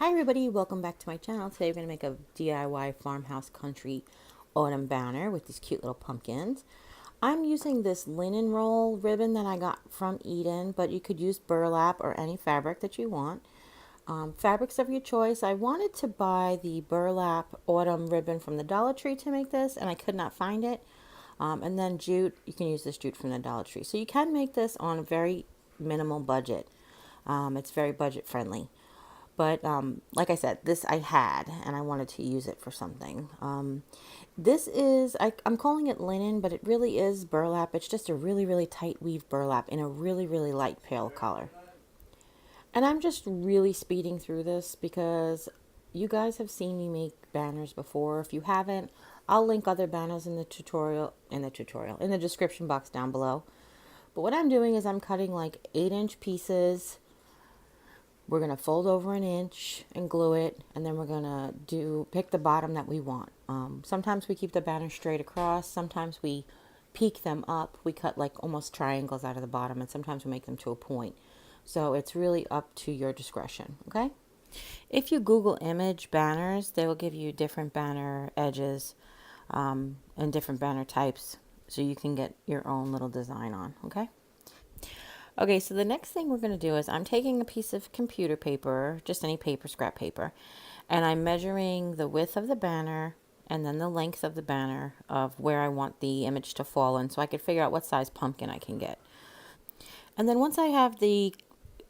Hi everybody, welcome back to my channel. Today we're going to make a DIY farmhouse country autumn banner with these cute little pumpkins. I'm using this linen roll ribbon that I got from Eden, but you could use burlap or any fabric that you want. Fabrics of your choice. I wanted to buy the burlap autumn ribbon from the Dollar Tree to make this, and I could not find it. And then jute, you can use this jute from the Dollar Tree. So you can make this on a very minimal budget. It's very budget friendly. But like I said, this I had and I wanted to use it for something. This is, I'm calling it linen, but it really is burlap. It's just a really, really tight weave burlap in a really, really light pale color. And I'm just really speeding through this because you guys have seen me make banners before. If you haven't, I'll link other banners in the in the description box down below. But what I'm doing is I'm cutting like 8-inch pieces. We're going to fold over an inch and glue it, and then we're going to pick the bottom that we want. Sometimes we keep the banner straight across, sometimes we peak them up. We cut like almost triangles out of the bottom, and sometimes we make them to a point. So it's really up to your discretion, okay? If you Google image banners, they will give you different banner edges and different banner types, so you can get your own little design on, okay? Okay, so the next thing we're going to do is I'm taking a piece of computer paper, just any paper, scrap paper, and I'm measuring the width of the banner and then the length of the banner of where I want the image to fall in so I could figure out what size pumpkin I can get. And then once I have the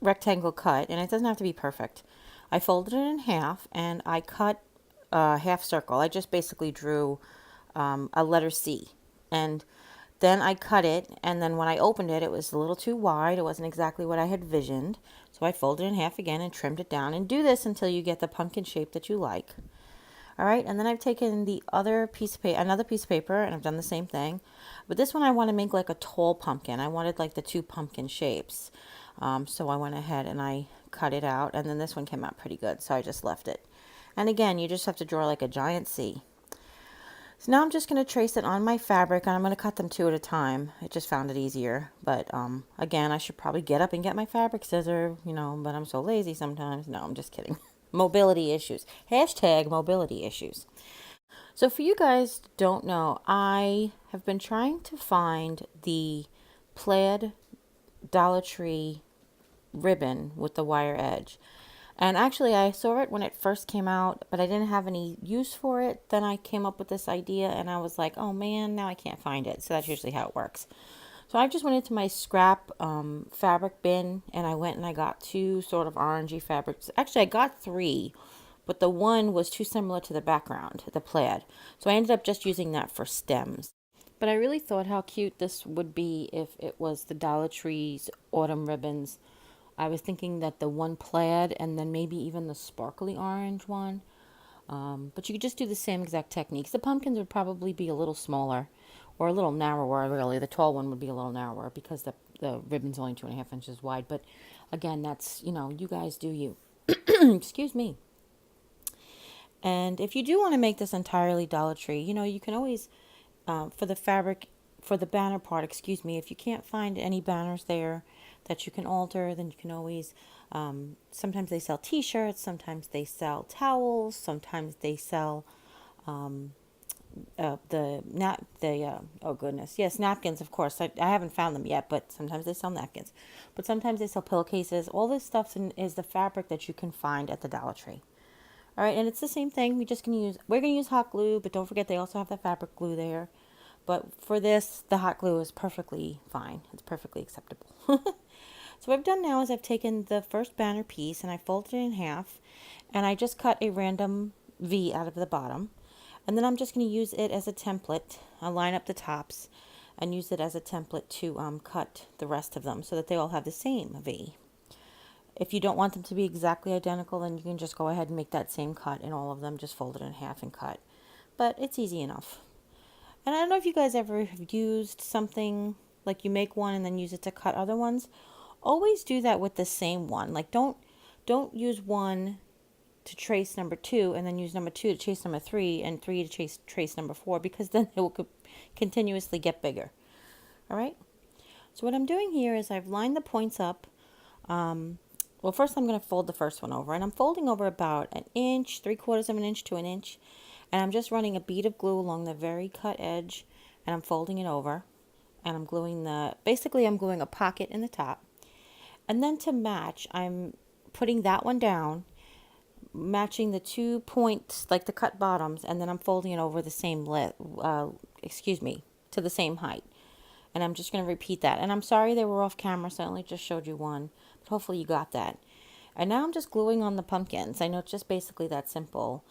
rectangle cut, and it doesn't have to be perfect, I folded it in half and I cut a half circle. I just basically drew a letter C, and then I cut it, and then when I opened it, it was a little too wide. It wasn't exactly what I had visioned. So I folded it in half again and trimmed it down. And do this until you get the pumpkin shape that you like. All right, and then I've taken the other piece of paper, another piece of paper, and I've done the same thing. But this one I want to make like a tall pumpkin. I wanted like the two pumpkin shapes. So I went ahead and I cut it out, and then this one came out pretty good, so I just left it. And again, you just have to draw like a giant C. So now I'm just going to trace it on my fabric, and I'm going to cut them two at a time. I just found it easier. But again, I should probably get up and get my fabric scissor, but I'm so lazy sometimes. No, I'm just kidding. Mobility issues. Hashtag mobility issues. So for you guys who don't know, I have been trying to find the plaid Dollar Tree ribbon with the wire edge. And actually, I saw it when it first came out, but I didn't have any use for it. Then I came up with this idea, and I was like, oh man, now I can't find it. So that's usually how it works. So I just went into my scrap fabric bin, and I went and I got two sort of orangey fabrics. Actually, I got three, but the one was too similar to the background, the plaid. So I ended up just using that for stems. But I really thought how cute this would be if it was the Dollar Tree's autumn ribbons. I was thinking that the one plaid and then maybe even the sparkly orange one. But you could just do the same exact techniques. The pumpkins would probably be a little smaller or a little narrower, really. The tall one would be a little narrower because the ribbon's only 2.5 inches wide. But again, that's, you guys do you. Excuse me. And if you do want to make this entirely Dollar Tree, you can always, for the fabric, for the banner part, excuse me, if you can't find any banners there that you can alter, then you can always, sometimes they sell t-shirts, sometimes they sell towels, sometimes they sell oh goodness, yes, napkins, of course. I haven't found them yet, but sometimes they sell napkins. But sometimes they sell pillowcases. All this stuff is the fabric that you can find at the Dollar Tree. All right, and it's the same thing. We're gonna use hot glue, but don't forget they also have the fabric glue there. But for this, the hot glue is perfectly fine. It's perfectly acceptable. So what I've done now is I've taken the first banner piece and I folded it in half, and I just cut a random V out of the bottom. And then I'm just going to use it as a template. I'll line up the tops and use it as a template to cut the rest of them so that they all have the same V. If you don't want them to be exactly identical, then you can just go ahead and make that same cut in all of them. Just fold it in half and cut. But it's easy enough. And I don't know if you guys ever have used something like you make one and then use it to cut other ones. Always do that with the same one. Like don't use one to trace number 2 and then use number 2 to trace number 3 and 3 to trace number 4, because then it will continuously get bigger. All right. So what I'm doing here is I've lined the points up well, first I'm going to fold the first one over, and I'm folding over about an inch, 3/4 of an inch to an inch, and I'm just running a bead of glue along the very cut edge, and I'm folding it over, and I'm gluing basically I'm gluing a pocket in the top, and then to match, I'm putting that one down, matching the 2 points, like the cut bottoms, and then I'm folding it over the same to the same height. And I'm just going to repeat that. And I'm sorry they were off camera, so I only just showed you one. But hopefully you got that. And now I'm just gluing on the pumpkins. I know it's just basically that simple.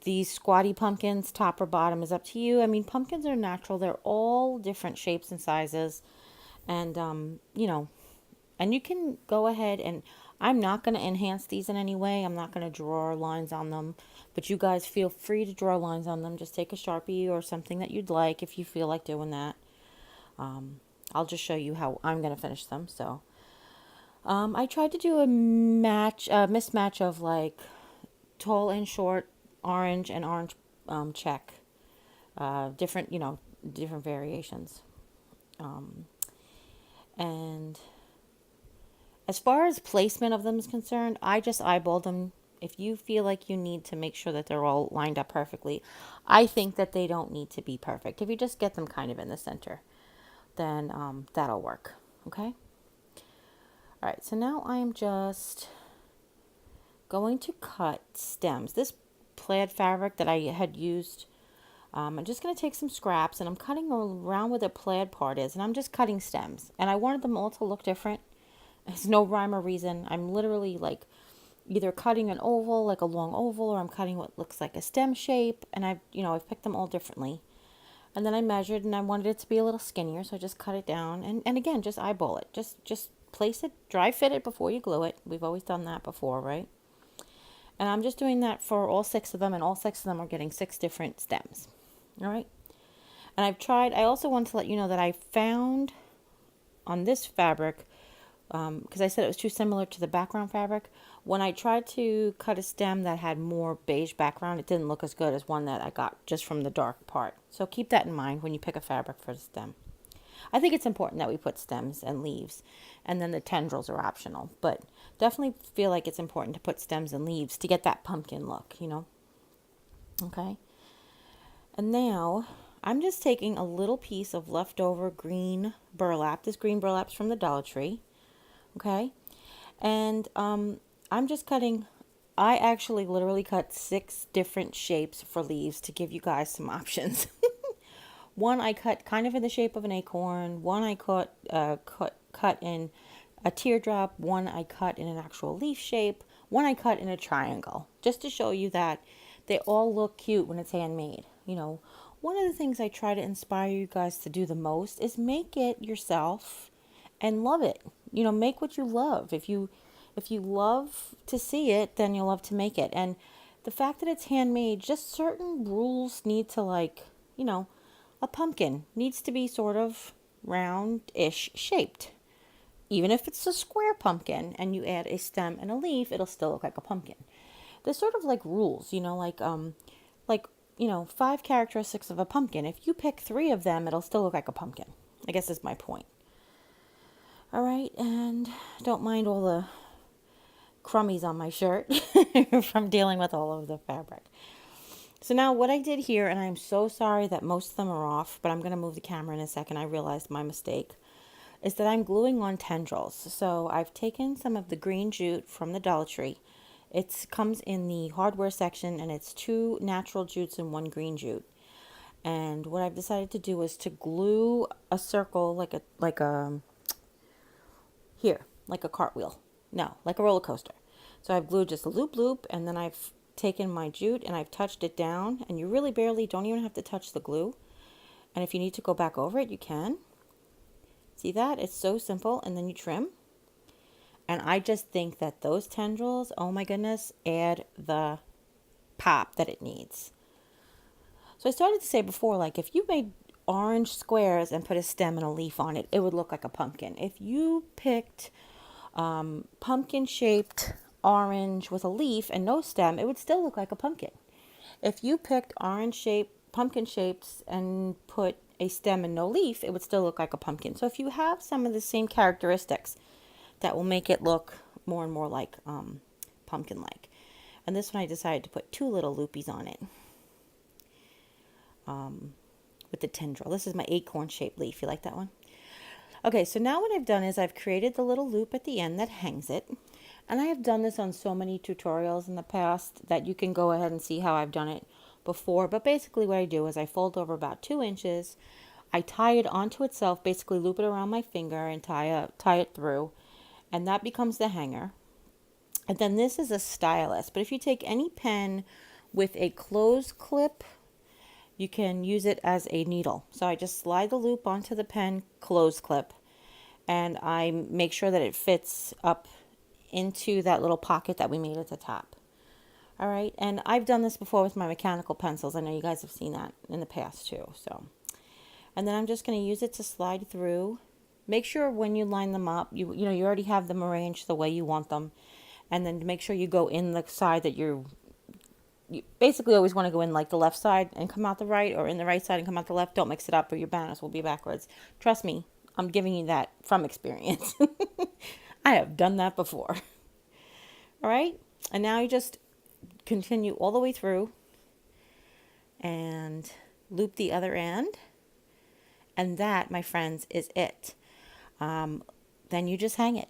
These squatty pumpkins, top or bottom, is up to you. I mean, pumpkins are natural. They're all different shapes and sizes. And, and you can go ahead and I'm not going to enhance these in any way. I'm not going to draw lines on them. But you guys feel free to draw lines on them. Just take a Sharpie or something that you'd like if you feel like doing that. I'll just show you how I'm going to finish them. So I tried to do a mismatch of like tall and short, orange and orange check. Different, different variations. And as far as placement of them is concerned, I just eyeballed them. If you feel like you need to make sure that they're all lined up perfectly, I think that they don't need to be perfect. If you just get them kind of in the center, then that'll work. Okay? All right, so now I'm just going to cut stems. This plaid fabric that I had used, I'm just going to take some scraps and I'm cutting around where the plaid part is, and I'm just cutting stems. And I wanted them all to look different. There's no rhyme or reason. I'm literally like either cutting an oval, like a long oval, or I'm cutting what looks like a stem shape. And I've picked them all differently. And then I measured and I wanted it to be a little skinnier, so I just cut it down. And again, just eyeball it. Just place it, dry fit it before you glue it. We've always done that before, right? And I'm just doing that for all 6 of them, and all 6 of them are getting 6 different stems. All right? And I also want to let you know that I found on this fabric, because I said it was too similar to the background fabric, when I tried to cut a stem that had more beige background, it didn't look as good as one that I got just from the dark part. So keep that in mind when you pick a fabric for the stem. I think it's important that we put stems and leaves, and then the tendrils are optional. But definitely feel like it's important to put stems and leaves to get that pumpkin look, Okay. And now I'm just taking a little piece of leftover green burlap. This green burlap's from the Dollar Tree. Okay. And I'm just cutting. I actually literally cut 6 different shapes for leaves to give you guys some options. One I cut kind of in the shape of an acorn. One I cut in a teardrop. One I cut in an actual leaf shape. One I cut in a triangle. Just to show you that they all look cute when it's handmade. One of the things I try to inspire you guys to do the most is make it yourself and love it. Make what you love. If you love to see it, then you'll love to make it. And the fact that it's handmade, just certain rules need to a pumpkin needs to be sort of round-ish shaped. Even if it's a square pumpkin and you add a stem and a leaf, it'll still look like a pumpkin. There's sort of like rules, like 5 characteristics of a pumpkin. If you pick 3 of them, it'll still look like a pumpkin. I guess is my point. All right, and don't mind all the crummies on my shirt from dealing with all of the fabric. So now what I did here, and I'm so sorry that most of them are off, but I'm going to move the camera in a second. I realized my mistake, is that I'm gluing on tendrils. So I've taken some of the green jute from the Dollar Tree. It comes in the hardware section, and it's 2 natural jutes and 1 green jute. And what I've decided to do is to glue a circle like a cartwheel. No, like a roller coaster. So I've glued just a loop, and then I've taken my jute and I've touched it down, and you really barely don't even have to touch the glue. And if you need to go back over it, you can. See that? It's so simple. And then you trim. And I just think that those tendrils, oh my goodness, add the pop that it needs. So I started to say before, like if you made orange squares and put a stem and a leaf on it, it would look like a pumpkin. If you picked pumpkin shaped orange with a leaf and no stem, it would still look like a pumpkin. If you picked pumpkin shapes and put a stem and no leaf, it would still look like a pumpkin. So if you have some of the same characteristics, that will make it look more and more like pumpkin-like. And this one I decided to put 2 little loopies on it with the tendril. This is my acorn shaped leaf. You like that one? Okay, so now what I've done is I've created the little loop at the end that hangs it. And I have done this on so many tutorials in the past that you can go ahead and see how I've done it before. But basically what I do is I fold over about 2 inches. I tie it onto itself, basically loop it around my finger and tie it through. And that becomes the hanger. And then this is a stylus. But if you take any pen with a closed clip, you can use it as a needle. So I just slide the loop onto the pen closed clip, and I make sure that it fits up into that little pocket that we made at the top. All right, and I've done this before with my mechanical pencils. I know you guys have seen that in the past too. So, and then I'm just going to use it to slide through. Make sure when you line them up, you already have them arranged the way you want them, and then make sure you go in the side that you basically always want to go in like the left side and come out the right, or in the right side and come out the left. Don't mix it up or your banners will be backwards. Trust me, I'm giving you that from experience. I have done that before. All right, and now you just continue all the way through and loop the other end, and that, my friends, is it. Then you just hang it.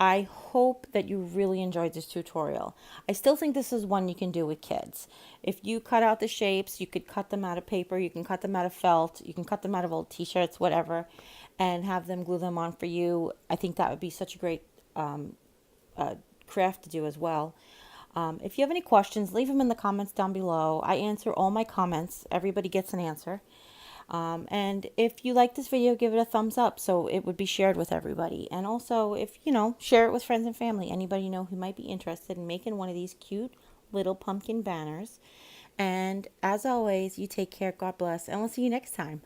I hope that you really enjoyed this tutorial. I still think this is one you can do with kids. If you cut out the shapes, you could cut them out of paper, you can cut them out of felt, you can cut them out of old t-shirts, whatever, and have them glue them on for you. I think that would be such a great craft to do as well. If you have any questions, leave them in the comments down below. I answer all my comments. Everybody gets an answer. And if you like this video, give it a thumbs up so it would be shared with everybody. And also, if share it with friends and family, anybody you know who might be interested in making one of these cute little pumpkin banners. And as always, you take care, God bless, and we'll see you next time.